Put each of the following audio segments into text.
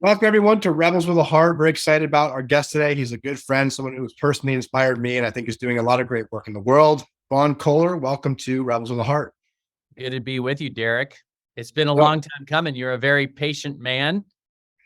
Welcome everyone to Rebels with a Heart. Very excited about our guest today. He's a good friend, someone who has personally inspired me, and I think is doing a lot of great work in the world. Vaughn Kohler, welcome to Rebels with a Heart. Good to be with you, Derek. It's been a So, long time coming. You're a very patient man.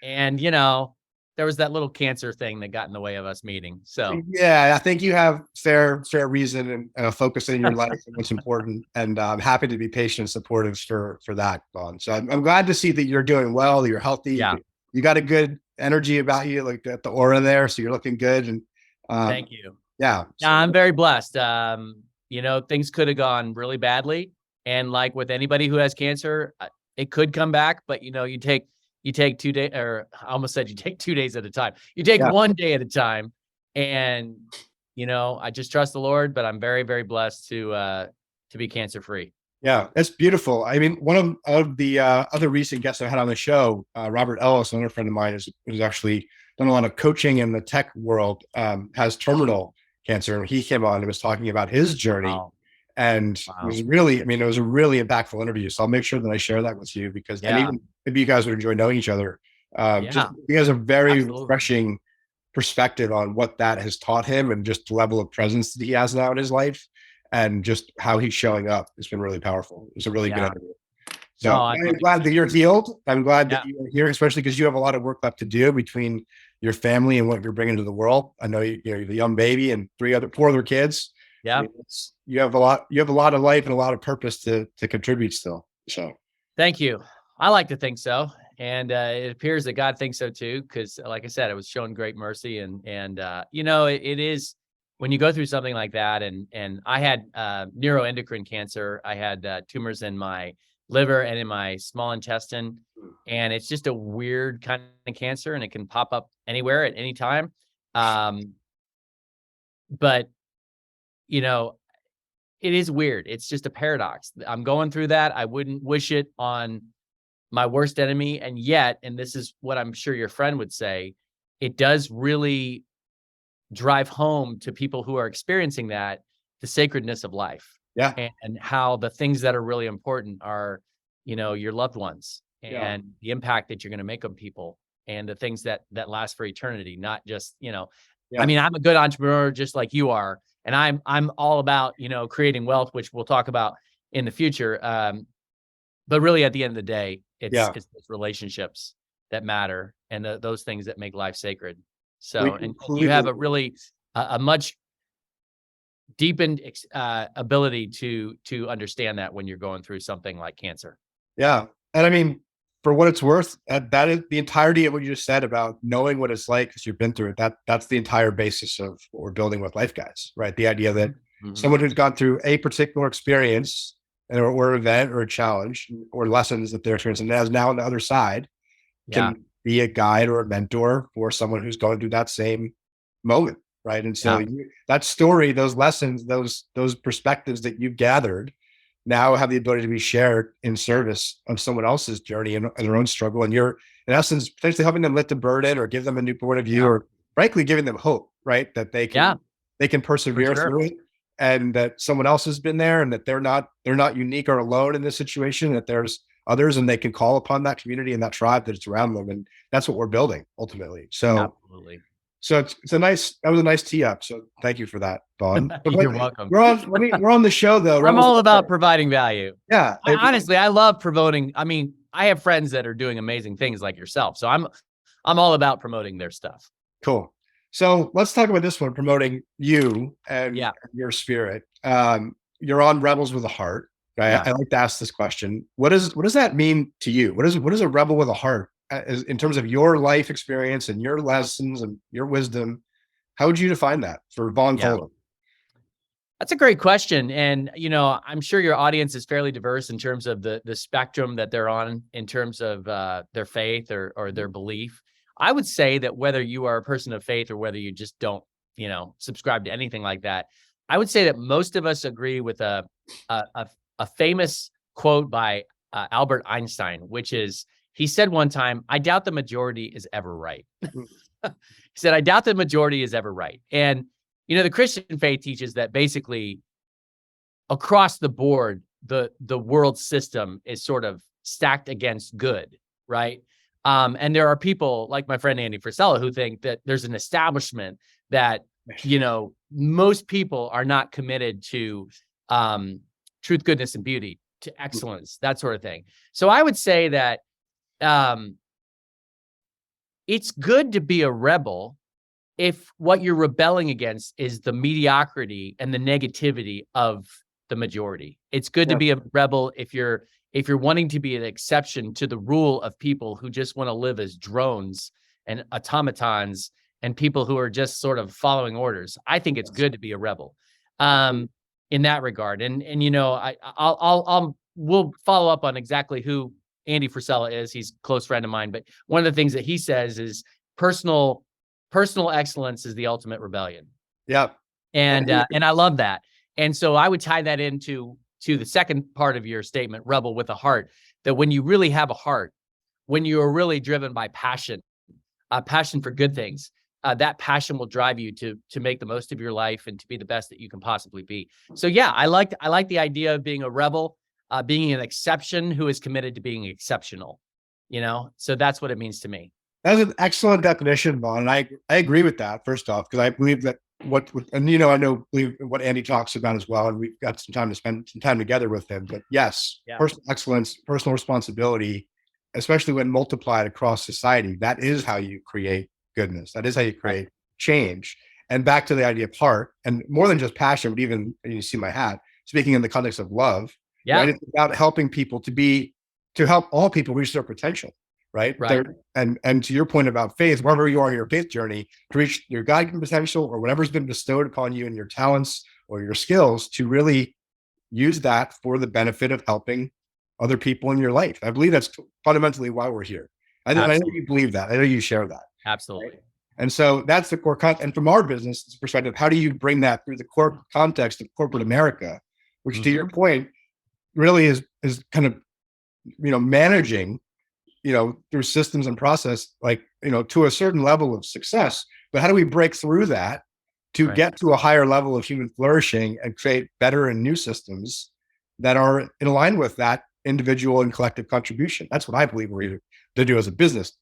And, there was that little cancer thing that got in the way of us meeting. So, yeah, I think you have fair reason and focus in your life and what's important. And I'm happy to be patient and supportive for that, Vaughn. So I'm glad to see that you're doing well, that you're healthy. yeah, You got a good energy about you, like the aura there. So you're looking good. And thank you. yeah. Yeah, I'm very blessed. Things could have gone really badly. And like with anybody who has cancer, it could come back, but you take 2 days, or I almost said you take 2 days at a time. You take Yeah. one day at a time. And, I just trust the Lord, but I'm very, very blessed to be cancer free. Yeah, that's beautiful. I mean, one of the other recent guests I had on the show, Robert Ellis, another friend of mine, who's actually done a lot of coaching in the tech world, has terminal cancer. And he came on and was talking about his journey. Wow. And it was really, I mean, it was a really impactful interview. So I'll make sure that I share that with you because, and Yeah. even maybe you guys would enjoy knowing each other. Just Yeah. he has a very Absolutely. refreshing perspective on what that has taught him and just the level of presence that he has now in his life and just how he's showing up. It's been really powerful. It's a really good interview. So No, I'm glad that you're healed. I'm glad that Yeah. you're here, especially because you have a lot of work left to do between your family and what you're bringing to the world. I know you're a young baby and four other kids. Yeah. I mean, you have a lot of life and a lot of purpose to contribute still. So Thank you. I like to think so. And it appears that God thinks so too, because like I said, it was shown great mercy. It is when you go through something like that. And I had neuroendocrine cancer. I had tumors in my liver and in my small intestine. And it's just a weird kind of cancer, and it can pop up anywhere at any time. But, you know, it is weird. It's just a paradox. I'm going through that. I wouldn't wish it on my worst enemy. And yet, and this is what I'm sure your friend would say, it does really drive home to people who are experiencing that, the sacredness of life. yeah. And how the things that are really important are, your loved ones Yeah. and the impact that you're going to make on people and the things that last for eternity, not just, Yeah. I mean, I'm a good entrepreneur just like you are. And I'm all about, creating wealth, which we'll talk about in the future. But really at the end of the day, it's those relationships that matter and those things that make life sacred. So, and you have a really, a much deepened ability to understand that when you're going through something like cancer. Yeah. And I mean, for what it's worth, that is the entirety of what you just said about knowing what it's like because you've been through it. That's the entire basis of what we're building with LifeGuides, right? The idea that someone who's gone through a particular experience or event or a challenge or lessons that they're experiencing and is now on the other side can be a guide or a mentor for someone who's going through that same moment, right? And so that story, those lessons, those perspectives that you've gathered now have the ability to be shared in service of someone else's journey and their own struggle. And you're, in essence, potentially helping them lift the burden or give them a new point of view or frankly, giving them hope, right? That they can persevere through it and that someone else has been there and that they're not unique or alone in this situation, that there's others and they can call upon that community and that tribe that's around them. And that's what we're building ultimately. So absolutely. So that was a nice tee up. So thank you for that, Vaughn. You're welcome. We're on the show though. I'm all about providing value. Yeah. Honestly, I love promoting. I mean, I have friends that are doing amazing things like yourself. So I'm all about promoting their stuff. Cool. So let's talk about this one, promoting you and your spirit. You're on Rebels with a Heart. Right? Yeah. I like to ask this question. What does that mean to you? What is a rebel with a heart? In terms of your life experience and your lessons and your wisdom, how would you define that for Vaughn Kohler? That's a great question. And, I'm sure your audience is fairly diverse in terms of the spectrum that they're on in terms of their faith or their belief. I would say that whether you are a person of faith or whether you just don't, subscribe to anything like that, I would say that most of us agree with a famous quote by Albert Einstein, which is, he said one time, "I doubt the majority is ever right." He said, "I doubt the majority is ever right." And, the Christian faith teaches that basically across the board, the world system is sort of stacked against good, right? And there are people like my friend Andy Frisella who think that there's an establishment that, most people are not committed to truth, goodness, and beauty, to excellence, that sort of thing. So I would say that it's good to be a rebel if what you're rebelling against is the mediocrity and the negativity of the majority. It's good to be a rebel if you're wanting to be an exception to the rule of people who just want to live as drones and automatons and people who are just sort of following orders. I think it's good to be a rebel in that regard. And we'll follow up on exactly who Andy Frisella is. He's a close friend of mine, but one of the things that he says is personal excellence is the ultimate rebellion. Yeah. And I love that. And so I would tie that into the second part of your statement, rebel with a heart, that when you really have a heart, when you are really driven by passion for good things, that passion will drive you to make the most of your life and to be the best that you can possibly be. So yeah, I like the idea of being a rebel, being an exception who is committed to being exceptional, so that's what it means to me. That's an excellent definition, Vaughn. And I agree with that, first off, because I believe that believe what Andy talks about as well. And we've got some time to spend some time together with him. But yes, personal excellence, personal responsibility, especially when multiplied across society, that is how you create goodness. That is how you create change. And back to the idea of heart, and more than just passion, but even, you see my hat, speaking in the context of love, right? It's about helping people to help all people reach their potential, right? And to your point about faith, wherever you are in your faith journey, to reach your God-given potential or whatever's been bestowed upon you in your talents or your skills, to really use that for the benefit of helping other people in your life. I believe that's fundamentally why we're here. I know you believe that. I know you share that. Absolutely. Right? And so that's the core content. And from our business perspective, how do you bring that through the core context of corporate America, which to your point really is kind of, managing, through systems and process, to a certain level of success. But how do we break through that to get to a higher level of human flourishing and create better and new systems that are in line with that individual and collective contribution? That's what I believe we're here to do as a business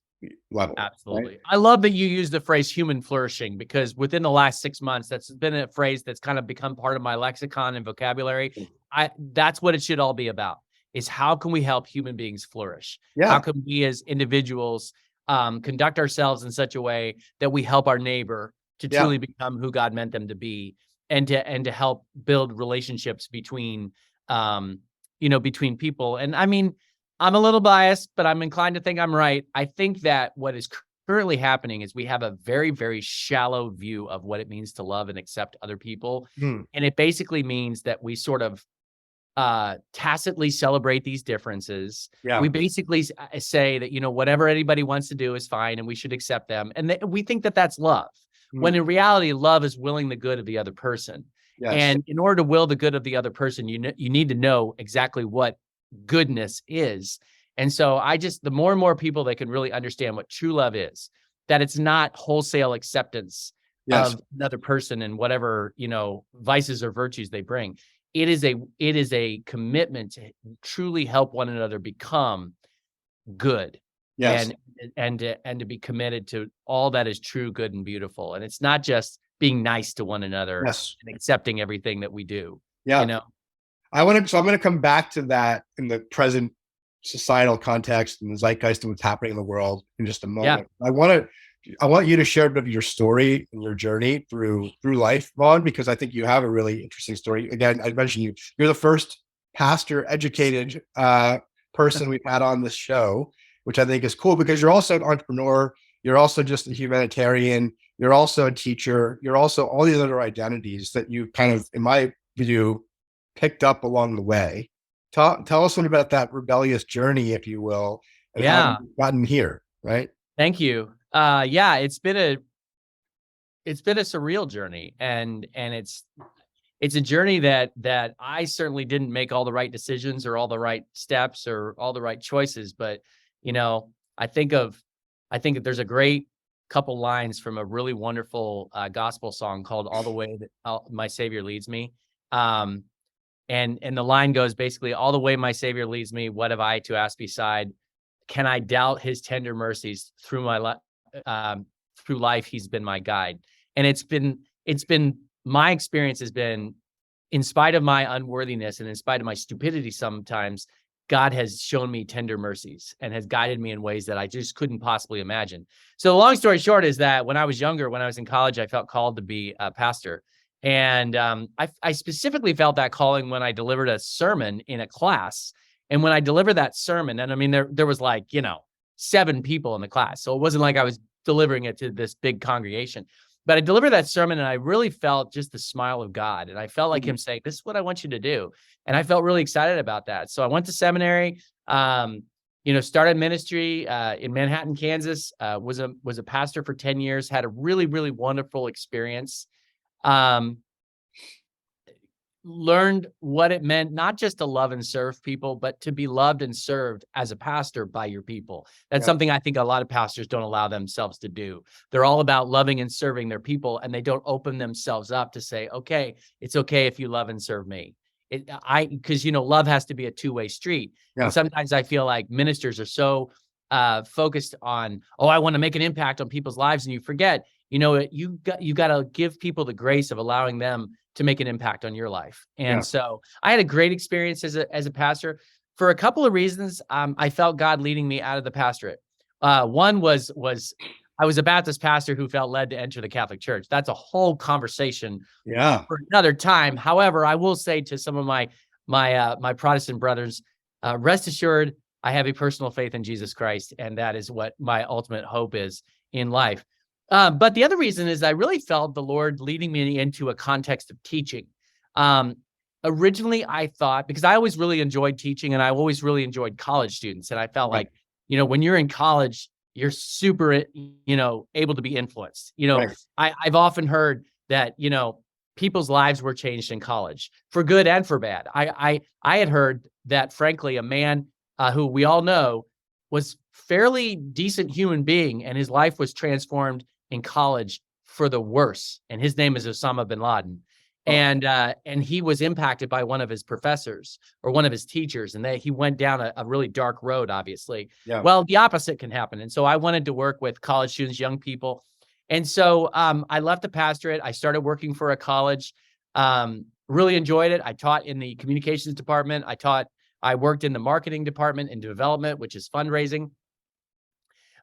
level. Absolutely. Right? I love that you use the phrase human flourishing, because within the last 6 months, that's been a phrase that's kind of become part of my lexicon and vocabulary. That's what it should all be about, is how can we help human beings flourish? How can we as individuals conduct ourselves in such a way that we help our neighbor to truly become who God meant them to be, and to help build relationships between between people. And I mean, I'm a little biased, but I'm inclined to think I'm right. I think that what is currently happening is we have a very, very shallow view of what it means to love and accept other people. And it basically means that we sort of tacitly celebrate these differences. We basically say that, whatever anybody wants to do is fine and we should accept them. And we think that that's love, when in reality, love is willing the good of the other person. And in order to will the good of the other person, you need to know exactly what goodness is. And so the more and more people that can really understand what true love is, that it's not wholesale acceptance of another person and whatever, vices or virtues they bring. It is a commitment to truly help one another become good. And to be committed to all that is true, good, and beautiful. And it's not just being nice to one another and accepting everything that we do. I'm going to come back to that in the present societal context and the zeitgeist of what's happening in the world in just a moment. I want you to share a bit of your story and your journey through life, Vaughn, because I think you have a really interesting story. Again, I mentioned you're the first pastor educated person we've had on this show, which I think is cool, because you're also an entrepreneur. You're also just a humanitarian. You're also a teacher. You're also all these other identities that you kind of, in my view, picked up along the way. Tell us a little about that rebellious journey, if you will, and how you've gotten here, right? Thank you. It's been a surreal journey, and it's a journey that I certainly didn't make all the right decisions or all the right steps or all the right choices. But, I think that there's a great couple lines from a really wonderful gospel song called "All the Way That My Savior Leads Me." And the line goes basically, "All the way my Savior leads me, what have I to ask beside? can I doubt his tender mercies through through life? He's been my guide. And it's been my experience has been, in spite of my unworthiness and in spite of my stupidity sometimes, God has shown me tender mercies and has guided me in ways that I just couldn't possibly imagine. So the long story short is that when I was younger, when I was in college, I felt called to be a pastor. And I specifically felt that calling when I delivered a sermon in a class. And when I delivered that sermon, and I mean, there was like, 7 people in the class. So it wasn't like I was delivering it to this big congregation. But I delivered that sermon and I really felt just the smile of God. And I felt like him saying, this is what I want you to do. And I felt really excited about that. So I went to seminary, started ministry in Manhattan, Kansas, was a pastor for 10 years, had a really, really wonderful experience. Learned what it meant, not just to love and serve people, but to be loved and served as a pastor by your people. That's something I think a lot of pastors don't allow themselves to do. They're all about loving and serving their people, and they don't open themselves up to say, okay, it's okay if you love and serve me. Because love has to be a two-way street. Yeah. And sometimes I feel like ministers are so focused on, I want to make an impact on people's lives, and you forget, you got to give people the grace of allowing them to make an impact on your life. And so I had a great experience as a pastor for a couple of reasons. I felt God leading me out of the pastorate. One was I was a Baptist pastor who felt led to enter the Catholic Church. That's a whole conversation for another time. However, I will say to some of my Protestant brothers, rest assured, I have a personal faith in Jesus Christ, and that is what my ultimate hope is in life. But the other reason is I really felt the Lord leading me into a context of teaching. Originally, I thought, because I always really enjoyed teaching and I always really enjoyed college students. And I felt like, when you're in college, you're super, able to be influenced. I've often heard that, people's lives were changed in college for good and for bad. I had heard that, frankly, a man who we all know was fairly decent human being, and his life was transformed in college for the worse. And his name is Osama bin Laden. And he was impacted by one of his professors or one of his teachers, and he went down a really dark road, obviously. Yeah. Well, the opposite can happen. And so I wanted to work with college students, young people. And so I left the pastorate. I started working for a college, really enjoyed it. I taught in the communications department. I worked in the marketing department and development, which is fundraising.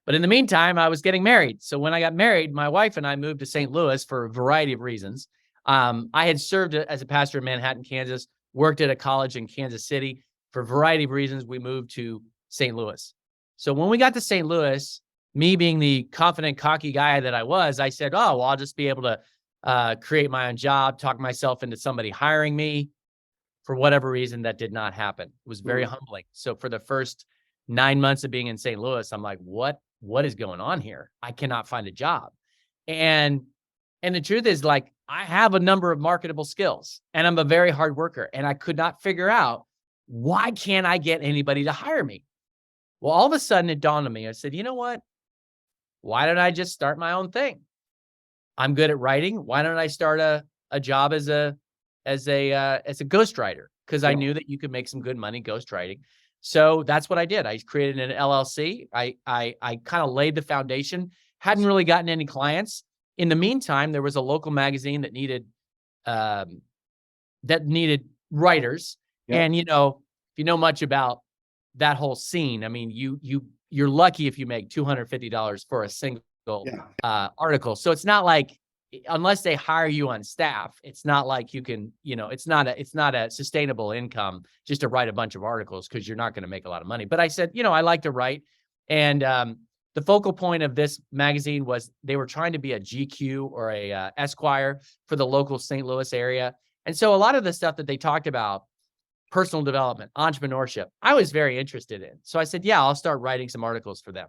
But in the meantime, I was getting married. So when I got married, my wife and I moved to St. Louis for a variety of reasons. I had served as a pastor in Manhattan, Kansas, worked at a college in Kansas City. For a variety of reasons, we moved to St. Louis. So when we got to St. Louis, me being the confident, cocky guy that I was, I said, I'll just be able to create my own job, talk myself into somebody hiring me. For whatever reason, that did not happen. It was very humbling. So for the first 9 months of being in St. Louis, I'm like, what is going on here? I cannot find a job. And the truth is, like, I have a number of marketable skills and I'm a very hard worker, and I could not figure out, why can't I get anybody to hire me? Well, all of a sudden it dawned on me. I said, you know what? Why don't I just start my own thing? I'm good at writing. Why don't I start a job as a ghostwriter? Because I knew that you could make some good money ghostwriting. So that's what I did. I created an LLC. I kind of laid the foundation. Hadn't really gotten any clients. In the meantime, there was a local magazine that needed writers. Yeah. And if you know much about that whole scene, I mean, you're lucky if you make $250 for a single article. So it's not like, unless they hire you on staff, it's not like you can, it's not a sustainable income just to write a bunch of articles, because you're not going to make a lot of money. But I said, I like to write. And the focal point of this magazine was they were trying to be a GQ or a Esquire for the local St. Louis area. And so a lot of the stuff that they talked about, personal development, entrepreneurship, I was very interested in. So I said, I'll start writing some articles for them.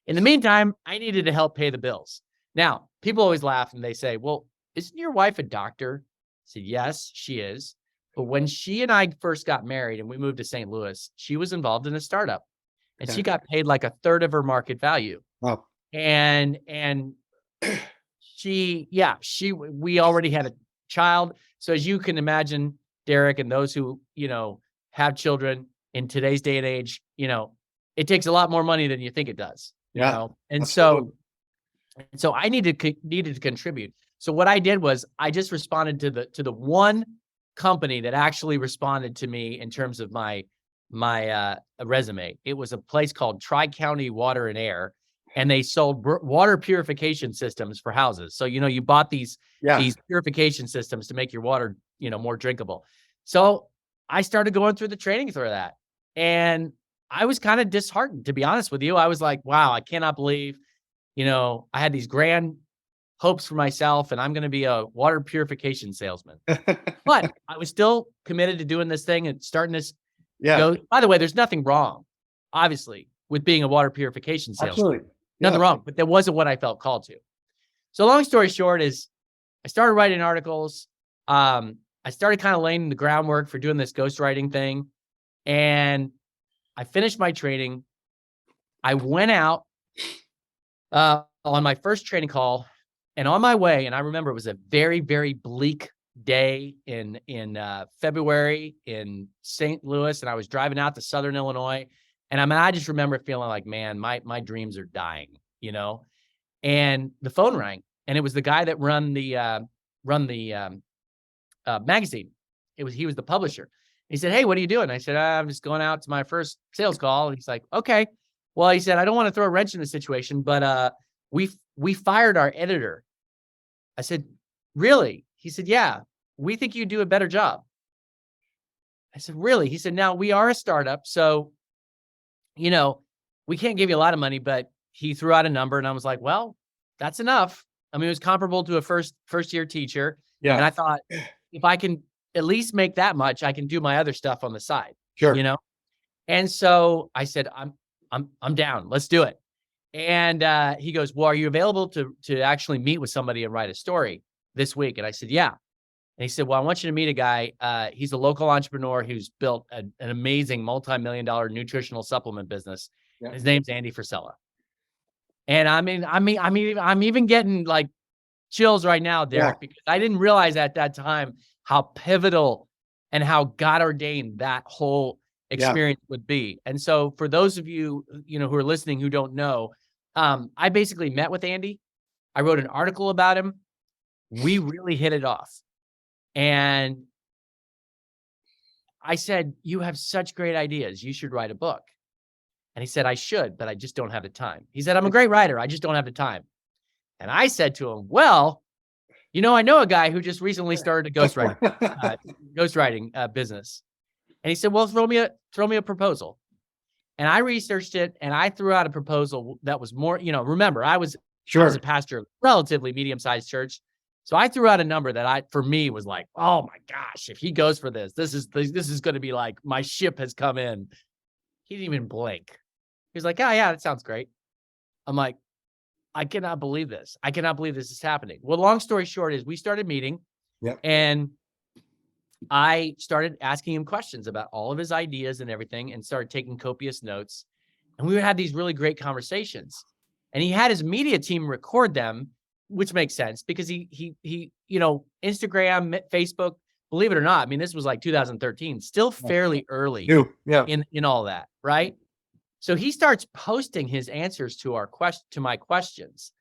In the meantime, I needed to help pay the bills. Now, people always laugh and they say, well, isn't your wife a doctor? I said, yes, she is. But when she and I first got married and we moved to St. Louis, she was involved in a startup, and she got paid like a third of her market value. Wow. And we already had a child. So as you can imagine, Derek, and those who, have children in today's day and age, it takes a lot more money than you think it does, you Yeah, know? And absolutely. so I needed to contribute. So what I did was I just responded to the one company that actually responded to me in terms of my resume. It was a place called Tri-County Water and Air, and they sold water purification systems for houses. So, you know, you bought these purification systems to make your water, you know, more drinkable. So I started going through the training through that. And I was kind of disheartened, to be honest with you. I was like, wow, I cannot believe, you know, I had these grand hopes for myself and I'm going to be a water purification salesman. But I was still committed to doing this thing and starting this. By the way, there's nothing wrong, obviously, with being a water purification salesman. Absolutely. Nothing wrong, but that wasn't what I felt called to. So long story short is I started writing articles. I started kind of laying the groundwork for doing this ghostwriting thing. And I finished my training. I went out on my first training call, and on my way, and I remember it was a very, very bleak day in February in St. Louis, and I was driving out to Southern Illinois, and I just remember feeling like, man, my dreams are dying, you know. And the phone rang, and it was the guy that run the magazine. He was the publisher. He said, "Hey, what are you doing?" I said, "I'm just going out to my first sales call." And he's like, "Okay." Well, he said, "I don't want to throw a wrench in the situation, but we fired our editor." I said, "Really?" He said, "Yeah, we think you do a better job." I said, "Really?" He said, "Now we are a startup, so, you know, we can't give you a lot of money," but he threw out a number and I was like, well, that's enough. I mean, it was comparable to a first year teacher. Yeah. And I thought, if I can at least make that much, I can do my other stuff on the side. Sure. You know? And so I said, I'm down. Let's do it. And he goes, "Well, are you available to actually meet with somebody and write a story this week?" And I said, "Yeah." And he said, "Well, I want you to meet a guy. He's a local entrepreneur who's built an amazing multi-million-dollar nutritional supplement business. Yeah. His name's Andy Frisella." And I'm even getting like chills right now, Derek, because I didn't realize at that time how pivotal and how God ordained that whole experience would be. And so for those of you, you know, who are listening, who don't know, I basically met with Andy. I wrote an article about him. We really hit it off. And I said, "You have such great ideas. You should write a book." And he said, "I should, but I just don't have the time." He said, "I'm a great writer. I just don't have the time." And I said to him, "Well, you know, I know a guy who just recently started a ghostwriting business." And he said, "Well, throw me a proposal." And I researched it and I threw out a proposal that was more, you know, remember, I was a pastor of a relatively medium-sized church. So I threw out a number that for me was like, oh my gosh, if he goes for this is going to be like, my ship has come in. He didn't even blink. He was like, "Oh yeah, that sounds great." I'm like, I cannot believe this. I cannot believe this is happening. Well, long story short is we started meeting and I started asking him questions about all of his ideas and everything and started taking copious notes. And we would have these really great conversations. And he had his media team record them, which makes sense because he you know, Instagram, Facebook, believe it or not, I mean, this was like 2013, still fairly early in all that, right? So he starts posting his answers to my questions,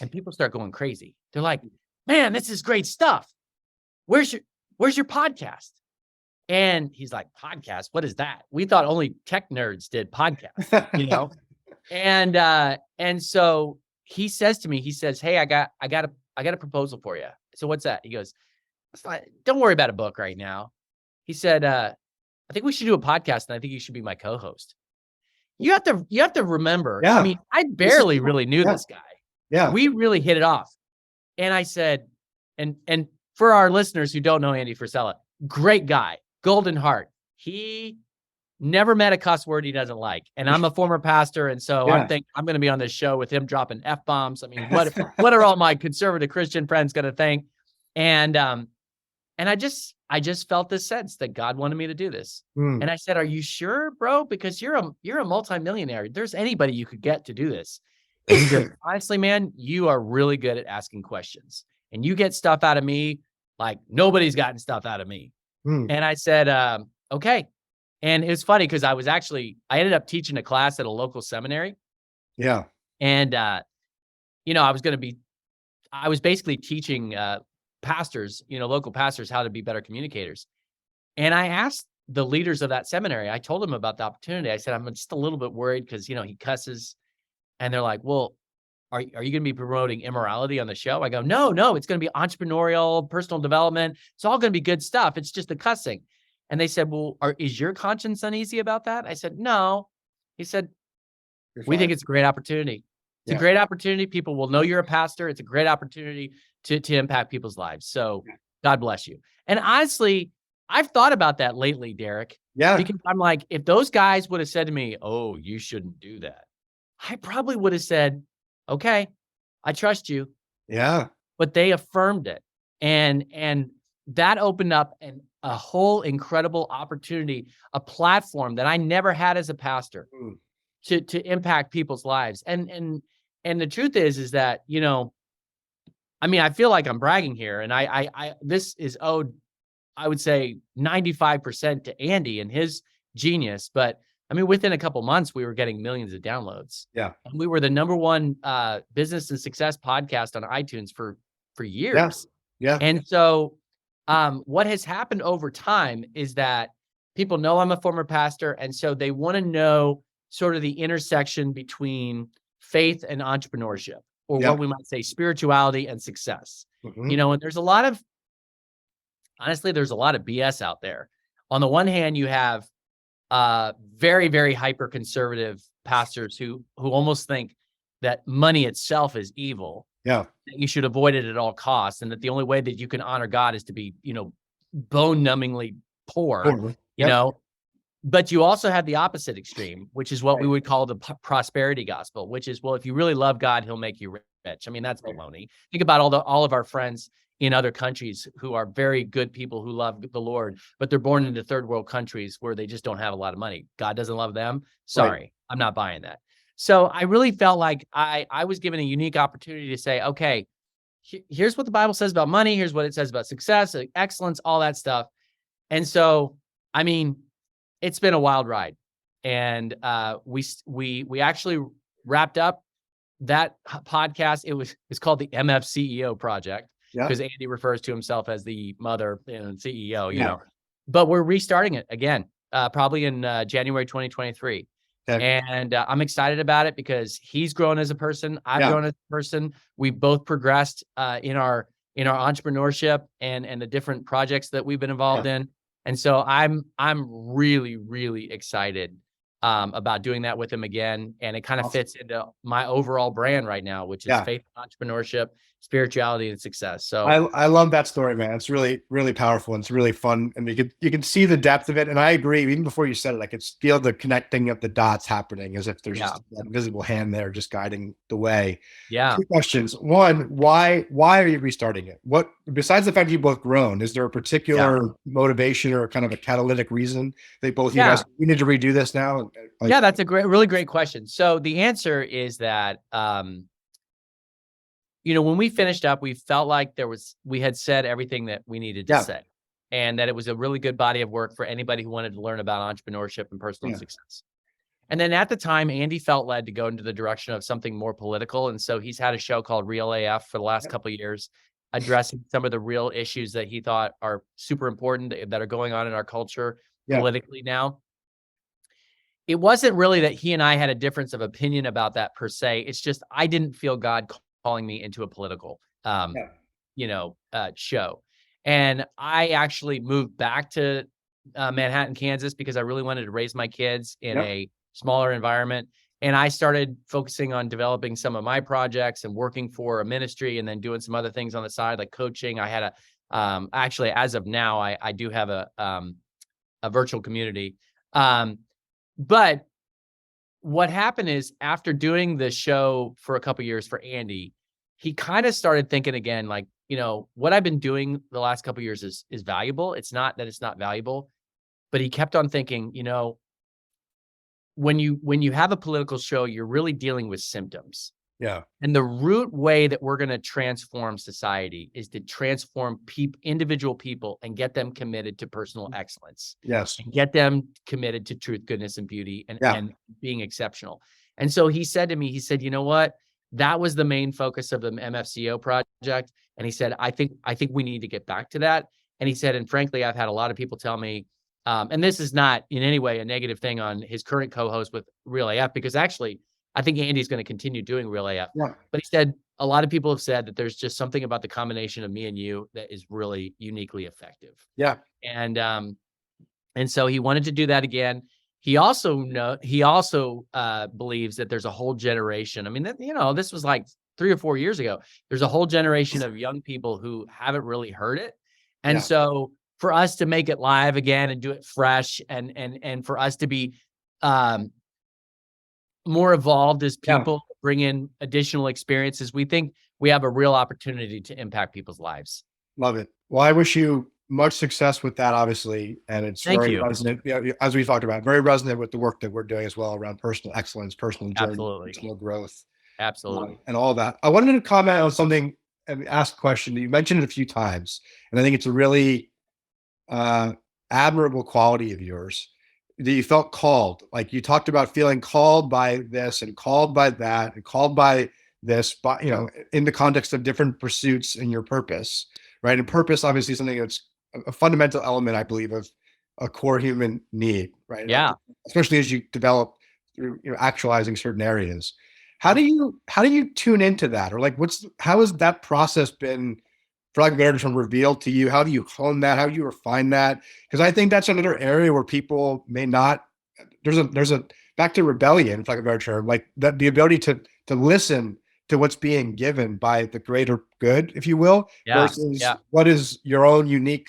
and people start going crazy. They're like, "Man, this is great stuff. Where's your podcast?" And he's like, "Podcast? What is that? We thought only tech nerds did podcasts, you know?" And so he says to me, he says, "Hey, I got a proposal for you." So what's that? He goes, "Don't worry about a book right now." He said, "I think we should do a podcast, and I think you should be my co-host." You have to remember, I mean, I barely really knew this guy. Yeah. We really hit it off. And I said, and for our listeners who don't know Andy Frisella, great guy, golden heart. He never met a cuss word he doesn't like. And I'm a former pastor. And so I'm thinking I'm going to be on this show with him dropping F-bombs. I mean, what are all my conservative Christian friends going to think? And I just felt this sense that God wanted me to do this. And I said, "Are you sure, bro? Because you're a multimillionaire. There's anybody you could get to do this." And he goes, "Honestly, man, you are really good at asking questions and you get stuff out of me like nobody's gotten stuff out of me." And I said, "Okay." And it was funny because I ended up teaching a class at a local seminary. Yeah. And, I was basically teaching pastors, local pastors, how to be better communicators. And I asked the leaders of that seminary, I told them about the opportunity. I said, I'm just a little bit worried because, he cusses. And they're like, well, are you going to be promoting immorality on the show? I go, no, it's going to be entrepreneurial, personal development. It's all going to be good stuff. It's just the cussing. And they said, well, is your conscience uneasy about that? I said, no. He said, we think it's a great opportunity. It's a great opportunity. People will know you're a pastor. It's a great opportunity to impact people's lives. So God bless you. And honestly, I've thought about that lately, Derek. Yeah. Because I'm like, if those guys would have said to me, oh, you shouldn't do that, I probably would have said, okay, I trust you. Yeah. But they affirmed it. And that opened up a whole incredible opportunity, a platform that I never had as a pastor to impact people's lives. And the truth is that, I feel like I'm bragging here, and this is owed, I would say 95% to Andy and his genius. But within a couple months, we were getting millions of downloads. Yeah. And we were the #1 business and success podcast on iTunes for years. Yeah. And so what has happened over time is that people know I'm a former pastor. And so they want to know sort of the intersection between faith and entrepreneurship, or what we might say spirituality and success. And there's a lot of BS out there. On the one hand, you have very, very hyper conservative pastors who almost think that money itself is evil. Yeah. That you should avoid it at all costs, and that the only way that you can honor God is to be, bone-numbingly poor. But you also have the opposite extreme, which is what we would call the prosperity gospel, which is, well, if you really love God, he'll make you rich. That's baloney. Think about all of our friends in other countries who are very good people who love the Lord, but they're born into third world countries where they just don't have a lot of money. God doesn't love them. Sorry, I'm not buying that. So I really felt like I was given a unique opportunity to say, okay, here's what the Bible says about money. Here's what it says about success, excellence, all that stuff. And so, it's been a wild ride. And we actually wrapped up that podcast. It's called the MF CEO project, because Andy refers to himself as the mother and CEO, but we're restarting it again, probably in January 2023. Okay. And I'm excited about it because he's grown as a person. I've grown as a person. We've both progressed in our entrepreneurship and the different projects that we've been involved in. And so I'm really, really excited about doing that with him again. And it kind of fits into my overall brand right now, which is faith, entrepreneurship, spirituality, and success. So I love that story, man. It's really, really powerful, and it's really fun. And you can see the depth of it. And I agree, even before you said it, I could feel the connecting of the dots happening, as if there's just that invisible hand there just guiding the way. Yeah. 2 questions. One, why are you restarting it? What, besides the fact you've both grown, is there a particular motivation or kind of a catalytic reason they both, you guys, we need to redo this now? That's a really great question. So the answer is that, when we finished up, we felt like we had said everything that we needed to say, and that it was a really good body of work for anybody who wanted to learn about entrepreneurship and personal success. And then at the time, Andy felt led to go into the direction of something more political. And so he's had a show called Real AF for the last couple of years, addressing some of the real issues that he thought are super important that are going on in our culture politically now. It wasn't really that he and I had a difference of opinion about that per se. It's just, I didn't feel God calling me into a political, show. And I actually moved back to Manhattan, Kansas, because I really wanted to raise my kids in a smaller environment. And I started focusing on developing some of my projects and working for a ministry, and then doing some other things on the side, like coaching. I had actually, as of now, I do have a virtual community. But what happened is, after doing the show for a couple of years for Andy, he kind of started thinking again, like, what I've been doing the last couple of years is valuable. It's not that it's not valuable, but he kept on thinking, when you have a political show, you're really dealing with symptoms. Yeah. And the root way that we're going to transform society is to transform individual people and get them committed to personal excellence. Yes. And get them committed to truth, goodness, and beauty, and, Yeah. and being exceptional. And so he said to me, he said, you know what? That was the main focus of the MFCO project. And he said, I think we need to get back to that. And he said, and frankly, I've had a lot of people tell me, and this is not in any way a negative thing on his current co-host with Real AF, because actually, I think Andy's going to continue doing Real AF. Yeah. But he said, a lot of people have said that there's just something about the combination of me and you that is really uniquely effective. Yeah. And so he wanted to do that again. He also believes that there's a whole generation. I mean, this was like 3 or 4 years ago. There's a whole generation of young people who haven't really heard it. And so for us to make it live again and do it fresh, and for us to be more evolved as people, bring in additional experiences, we think we have a real opportunity to impact people's lives. Love it. Well, I wish you much success with that, obviously. And it's very resonant, as we talked about, very resonant with the work that we're doing as well around personal excellence, personal journey, personal growth. Absolutely. And all that. I wanted to comment on something and ask a question that you mentioned it a few times. And I think it's a really admirable quality of yours, that you felt called. Like you talked about feeling called by this and called by that and called by this, but in the context of different pursuits in your purpose, right? And purpose, obviously, is something that's a fundamental element, I believe, of a core human need, right? Yeah. Especially as you develop through actualizing certain areas. How do you tune into that? Or like, how has that process been, for lack of a better term, revealed to you? How do you hone that? How do you refine that? Because I think that's another area where people may not, there's a back to rebellion, for lack of a better term, like that, the ability to listen to what's being given by the greater good, if you will, versus what is your own unique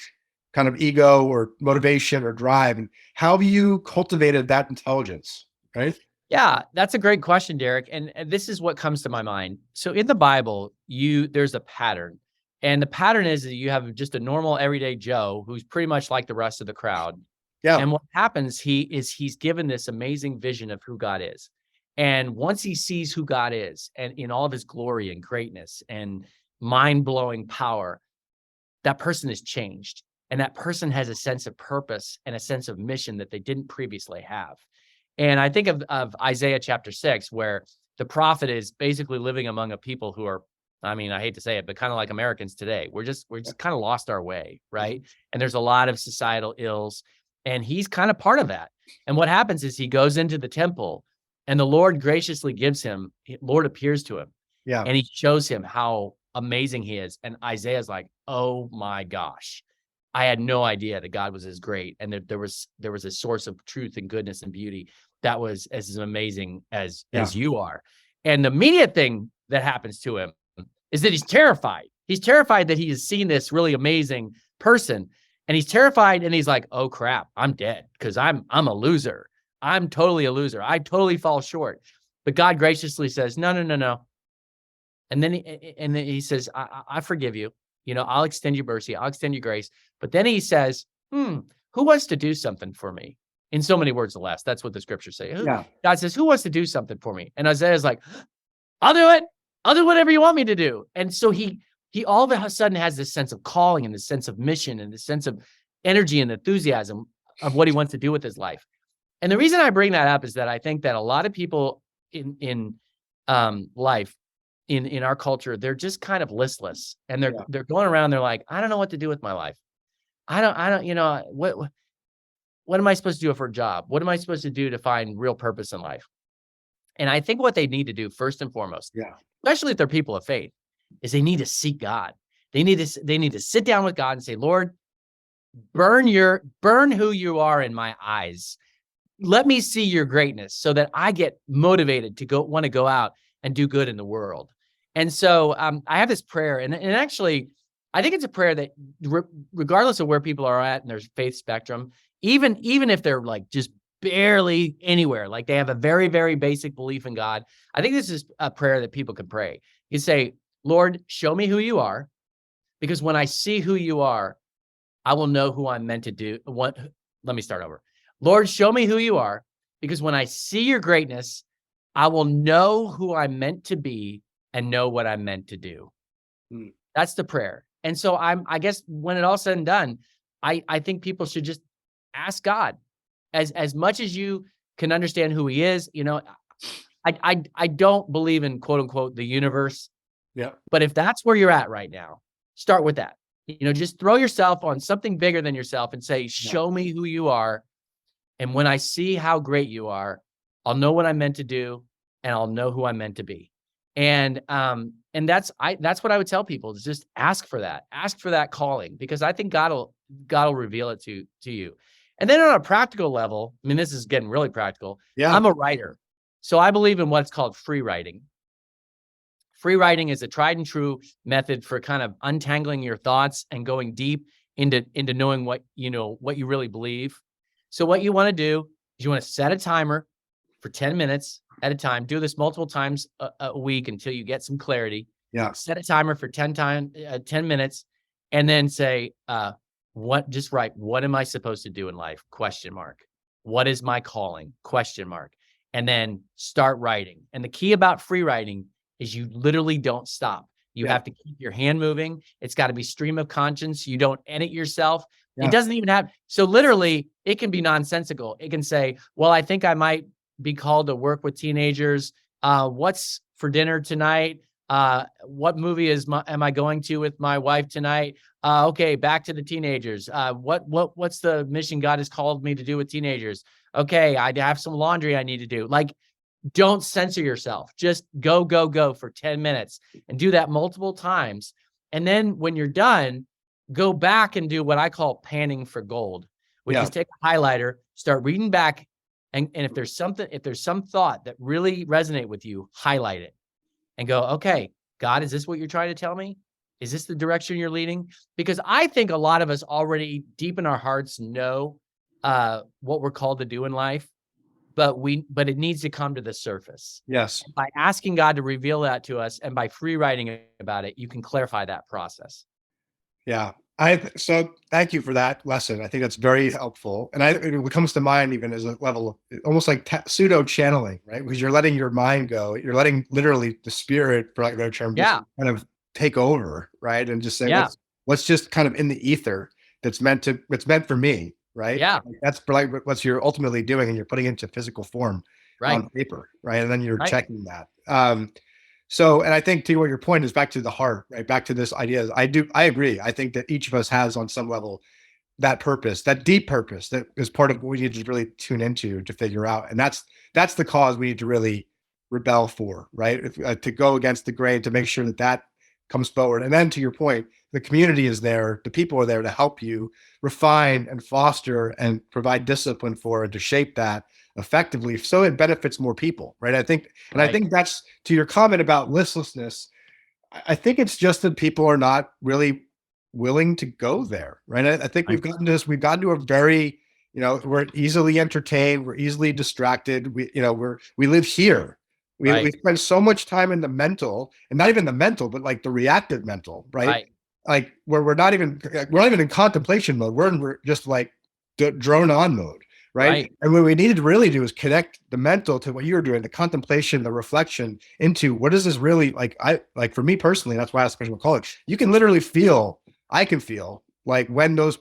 kind of ego or motivation or drive. And how have you cultivated that intelligence, right? Yeah, that's a great question, Derek. And this is what comes to my mind. So in the Bible, there's a pattern. And the pattern is that you have just a normal everyday Joe who's pretty much like the rest of the crowd. Yeah. And what happens, he's given this amazing vision of who God is. And once he sees who God is, and in all of his glory and greatness and mind-blowing power, that person is changed. And that person has a sense of purpose and a sense of mission that they didn't previously have. And I think of Isaiah chapter 6, where the prophet is basically living among a people who are, I mean, I hate to say it, but kind of like Americans today. We're just kind of lost our way, right? And there's a lot of societal ills, and he's kind of part of that. And what happens is he goes into the temple, and the Lord graciously Lord appears to him. Yeah. And he shows him how amazing he is. And Isaiah's like, oh my gosh, I had no idea that God was as great, and that there was a source of truth and goodness and beauty that was as amazing as you are. And the immediate thing that happens to him is that he's terrified. He's terrified that he has seen this really amazing person, and he's terrified, and he's like, oh crap, I'm dead, because I'm a loser. I'm totally a loser. I totally fall short. But God graciously says, no. And then he says, I forgive you. I'll extend you mercy. I'll extend you grace. But then he says, who wants to do something for me? In so many words or less. That's what the scriptures say. God says, who wants to do something for me? And Isaiah's like, I'll do it. I'll do whatever you want me to do. And so he all of a sudden has this sense of calling and this sense of mission and this sense of energy and enthusiasm of what he wants to do with his life. And the reason I bring that up is that I think that a lot of people in life, in our culture, they're just kind of listless, and they're going around. They're like, I don't know what to do with my life. I don't, what am I supposed to do for a job? What am I supposed to do to find real purpose in life? And I think what they need to do first and foremost, especially if they're people of faith, is they need to seek God. They need to sit down with God and say, Lord, burn who you are in my eyes. Let me see your greatness so that I get motivated to want to go out and do good in the world. And so I have this prayer, and actually, I think it's a prayer that regardless of where people are at in their faith spectrum, even if they're like just barely anywhere, like they have a very, very basic belief in God, I think this is a prayer that people can pray. You say, Lord, show me who you are, because when I see who you are, I will know who I'm meant to do. Let me start over. Lord, show me who you are, because when I see your greatness, I will know who I'm meant to be and know what I'm meant to do. Mm. That's the prayer. And so I guess when it all said and done, I think people should just ask God as much as you can understand who he is. I don't believe in quote unquote the universe, Yeah. but if that's where you're at right now, start with that. Just throw yourself on something bigger than yourself and say, show me who you are. And when I see how great you are, I'll know what I'm meant to do and I'll know who I'm meant to be. And that's what I would tell people is just ask for that calling, because I think God will reveal it to you. And then on a practical level, I mean, this is getting really practical. Yeah. I'm a writer. So I believe in what's called free writing. Free writing is a tried and true method for kind of untangling your thoughts and going deep into knowing what you really believe. So what you want to do is you want to set a timer for 10 minutes at a time. Do this multiple times a week until you get some clarity. Yeah. Set a timer for 10 minutes, and then say, just write, what am I supposed to do in life? ? What is my calling ? And then start writing. And the key about free writing is you literally don't stop. You have to keep your hand moving. It's got to be stream of conscience. You don't edit yourself. It doesn't even have, so literally it can be nonsensical. It can say, well, I think I might be called to work with teenagers. What's for dinner tonight? What movie am I going to with my wife tonight? Okay, back to the teenagers. What's the mission God has called me to do with teenagers? Okay, I have some laundry I need to do. Like, don't censor yourself. Just go for 10 minutes and do that multiple times. And then when you're done, go back and do what I call panning for gold, which is take a highlighter, start reading back. And if there's some thought that really resonate with you, highlight it and go, okay, God, is this what you're trying to tell me? Is this the direction you're leading? Because I think a lot of us already deep in our hearts know what we're called to do in life, but it needs to come to the surface. Yes. And by asking God to reveal that to us and by free writing about it, you can clarify that process. Yeah. So thank you for that lesson. I think that's very helpful. And what comes to mind even is a level of almost like pseudo channeling, right? Because you're letting your mind go. You're letting literally the spirit, for lack of a better term, just kind of take over, right? And just say, let's just kind of in the ether it's meant for me, right? Yeah. Like that's like what you're ultimately doing, and you're putting it into physical form on paper, right? And then you're checking that. So, and I think to what your point is back to the heart, right? Back to this idea. I agree. I think that each of us has on some level that purpose, that deep purpose that is part of what we need to really tune into to figure out. And that's the cause we need to really rebel for, right? To go against the grain, to make sure that comes forward. And then to your point, the community is there. The people are there to help you refine and foster and provide discipline for and to shape that effectively so it benefits more people, right? I think that's to your comment about listlessness. I think it's just that people are not really willing to go there, right? I think we've gotten to a very, we're easily entertained, we're easily distracted. We live here. We spend so much time in the mental, and not even the mental, but like the reactive mental, right? Like where we're not even in contemplation mode. We're just like drone on mode. Right. And what we needed to really do is connect the mental to what you were doing, the contemplation, the reflection into what is this really like? For me personally, that's why I asked the question about college. You can literally I can feel like when those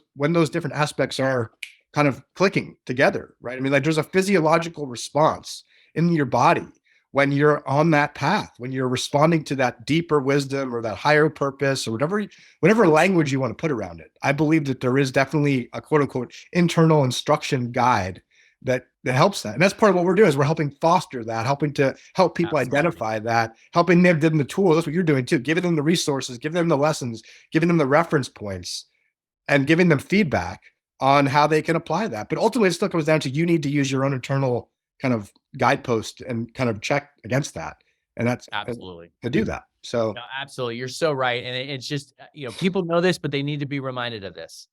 different aspects are kind of clicking together, right? I mean, like there's a physiological response in your body when you're on that path, when you're responding to that deeper wisdom or that higher purpose or whatever language you want to put around it. I believe that there is definitely a quote unquote internal instruction guide that helps that. And that's part of what we're doing is we're helping foster that, helping to help people identify that, helping them give them the tools. That's what you're doing too, giving them the resources, giving them the lessons, giving them the reference points, and giving them feedback on how they can apply that. But ultimately, it still comes down to you need to use your own internal kind of guidepost and kind of check against that. And that's absolutely to do that. So no, absolutely. You're so right. And it's just, people know this, but they need to be reminded of this.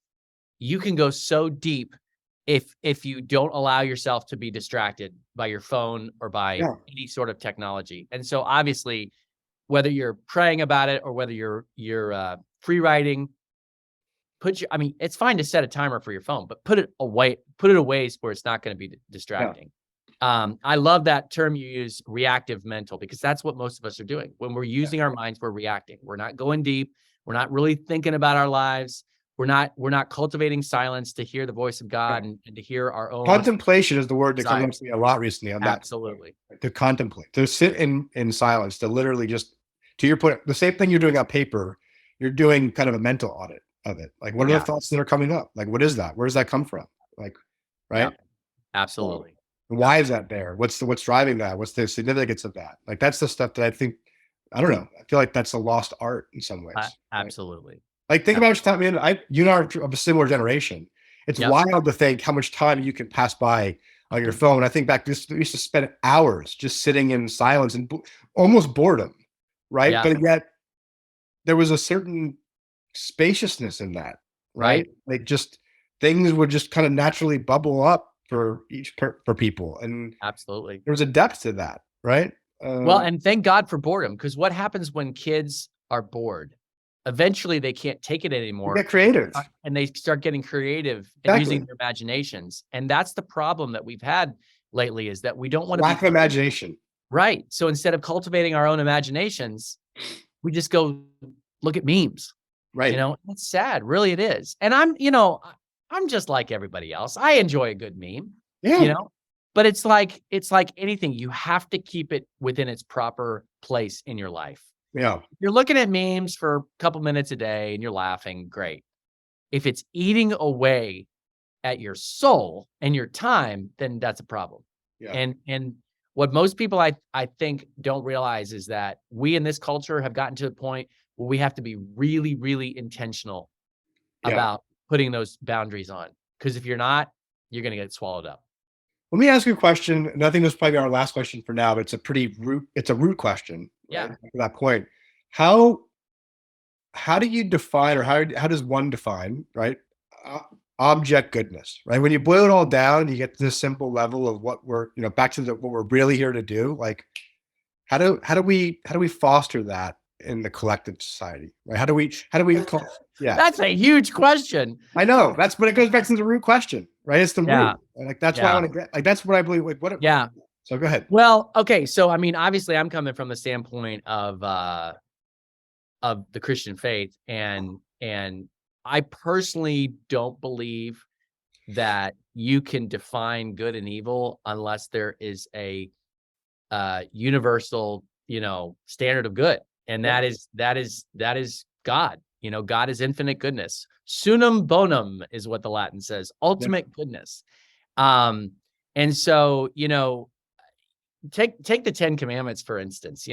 You can go so deep if you don't allow yourself to be distracted by your phone or by any sort of technology. And so obviously, whether you're praying about it or whether you're free writing, it's fine to set a timer for your phone, but put it away where it's not going to be distracting. I love that term you use, reactive mental, because that's what most of us are doing. When we're using our minds, we're reacting. We're not going deep. We're not really thinking about our lives. We're not cultivating silence to hear the voice of God and to hear our own Contemplation is the word that comes up desires. to me a lot recently on that. Absolutely. To contemplate, to sit in silence, to literally just, to your point, the same thing you're doing on paper, you're doing kind of a mental audit of it. Like, what are the thoughts that are coming up? Like, what is that? Where does that come from? Like, right? Absolutely. Why is that there? What's driving that? What's the significance of that? Like, that's the stuff that I think, I don't know. I feel like that's a lost art in some ways. Absolutely. Right? Like, think about how much time, you and I are of a similar generation. It's wild to think how much time you can pass by on your phone. I think back, we used to spend hours just sitting in silence and almost boredom, right? Yeah. But yet there was a certain spaciousness in that, right? Like, just things would just kind of naturally bubble up for people, and Absolutely. there was a depth to that, right? Well, and thank God for boredom, because what happens when kids are bored? Eventually, they can't take it anymore. Get creative, and they start getting creative and using their imaginations. And that's the problem that we've had lately, is that we don't want to lack of imagination. Right. So instead of cultivating our own imaginations, we just go look at memes. Right. It's sad. Really, it is. And I'm just like everybody else. I enjoy a good meme. Yeah. But it's like anything. You have to keep it within its proper place in your life. Yeah. If you're looking at memes for a couple minutes a day and you're laughing, great. If it's eating away at your soul and your time, then that's a problem. Yeah. And what most people I think don't realize is that we in this culture have gotten to the point where we have to be really, really intentional about putting those boundaries on. Because if you're not, you're going to get swallowed up. Let me ask you a question, and I think this will probably be our last question for now, but it's a root question. Yeah. Right? To that point, how do you define, or how does one define, right, object goodness, right? When you boil it all down, you get to this simple level of what we're, back to what we're really here to do. Like, how do we foster that in the collective society, right? How do we yeah, that's a huge question. I know, but it goes back to the root question, right? It's the root. Like, that's why I want to get, like, that's what I believe. Like, so go ahead. Well, okay. So, I mean, obviously I'm coming from the standpoint of the Christian faith, and I personally don't believe that you can define good and evil unless there is a universal, standard of good. And that is God. God is infinite goodness. Sunum bonum is what the Latin says, ultimate goodness. And so, take the 10 Commandments, for instance.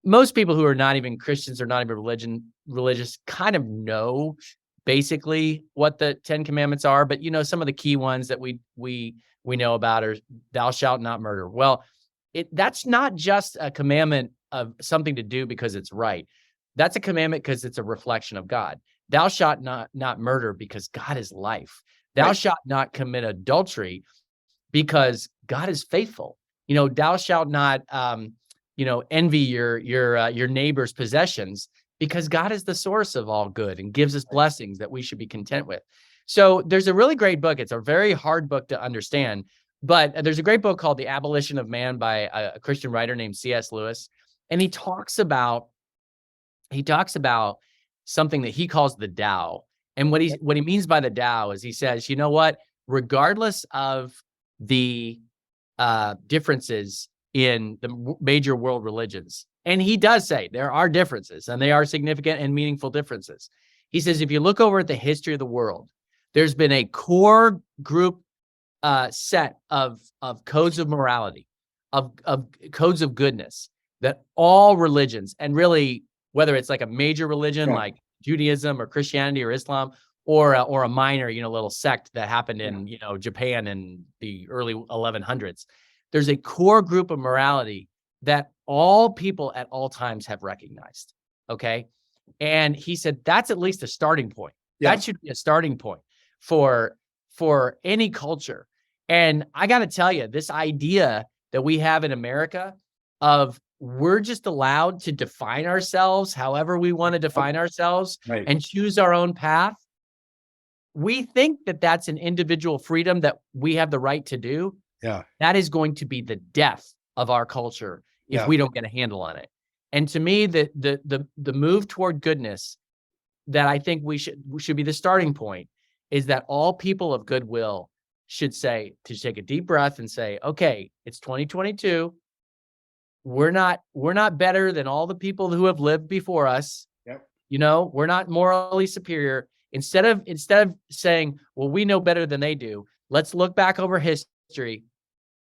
Most people who are not even Christians or not even religious kind of know basically what the 10 Commandments are, but some of the key ones that we know about are thou shalt not murder. Well, that's not just a commandment of something to do because it's right. That's a commandment because it's a reflection of God. Thou shalt not murder because God is life. Thou shalt not commit adultery because God is faithful. Thou shalt not envy your neighbor's possessions because God is the source of all good and gives us blessings that we should be content with. So there's a really great book. It's a very hard book to understand, but there's a great book called The Abolition of Man by a Christian writer named C.S. Lewis. And he talks about something that he calls the Tao. And what he means by the Tao is, he says, regardless of the differences in the major world religions, and he does say there are differences, and they are significant and meaningful differences. He says, if you look over at the history of the world, there's been a core group set of codes of morality, of codes of goodness, that all religions, and really, whether it's like a major religion like Judaism or Christianity or Islam, or a minor, little sect that happened in, Japan in the early 1100s, there's a core group of morality that all people at all times have recognized. Okay. And he said, that's at least a starting point. Yeah. That should be a starting point for any culture. And I got to tell you, this idea that we have in America of we're just allowed to define ourselves however we want to define ourselves and choose our own path. We think that that's an individual freedom that we have the right to do. Yeah. That is going to be the death of our culture if we don't get a handle on it. And to me, the move toward goodness that I think we should be the starting point is that all people of goodwill should take a deep breath and say, okay, it's 2022. We're not better than all the people who have lived before us. Yep. We're not morally superior. Instead of saying, well, we know better than they do, let's look back over history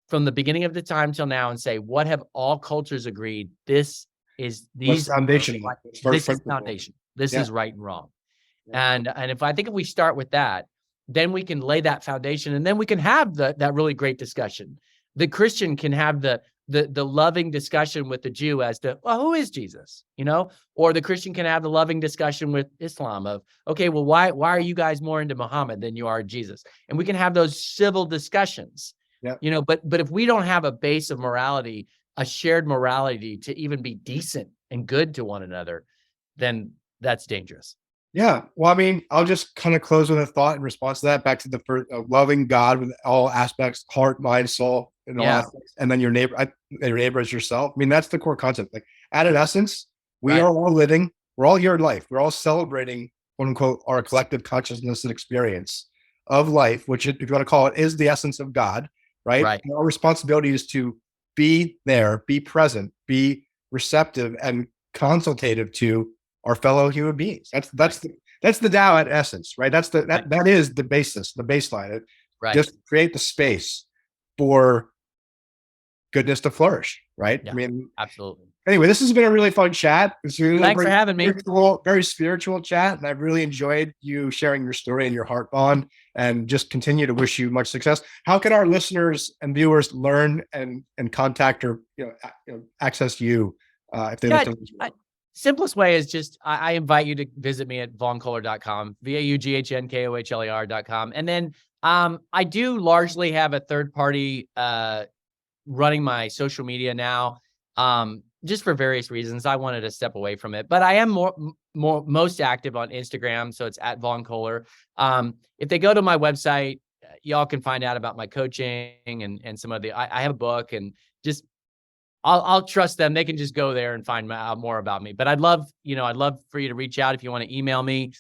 from the beginning of the time till now and say, what have all cultures agreed? This is foundation. This is foundation. This is right and wrong. Yeah. And if we start with that, then we can lay that foundation, and then we can have that really great discussion. The Christian can have the loving discussion with the Jew as to, well, who is Jesus? Or the Christian can have the loving discussion with Islam of, okay, well, why are you guys more into Muhammad than you are Jesus? And we can have those civil discussions. Yeah. But if we don't have a base of morality, a shared morality to even be decent and good to one another, then that's dangerous. Yeah. Well, I mean, I'll just kind of close with a thought in response to that, back to the first, loving God with all aspects, heart, mind, soul, and all aspects. And then your neighbor as yourself. I mean, that's the core concept. Like, at an essence, we are all living, we're all here in life. We're all celebrating, quote unquote, our collective consciousness and experience of life, which, if you want to call it, is the essence of God, right? And our responsibility is to be there, be present, be receptive and consultative to our fellow human beings. That's the Tao at essence, right? That is the basis, the baseline. Just create the space for goodness to flourish, right? Yeah, I mean, absolutely. Anyway, this has been a really fun chat. Thanks for having me. Very spiritual chat, and I've really enjoyed you sharing your story and your heart, Vaughn, and just continue to wish you much success. How can our listeners and viewers learn and contact or access you if they like to? Simplest way is just, I invite you to visit me at vaughnkohler.com, VAUGHNKOHLER.com. And then I do largely have a third party running my social media now, just for various reasons. I wanted to step away from it, but I am most active on Instagram. So it's at Vaughn Kohler. If they go to my website, y'all can find out about my coaching and some of I have a book, and just, I'll trust them. They can just go there and find out more about me. But I'd love for you to reach out if you want to email me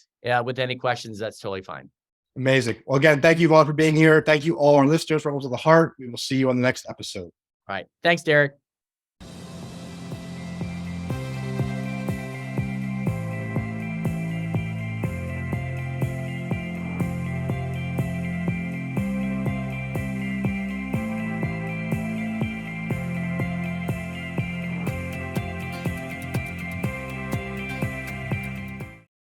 with any questions. That's totally fine. Amazing. Well, again, thank you, Vaughn, for being here. Thank you, all our listeners, from the heart. We will see you on the next episode. All right. Thanks, Derek.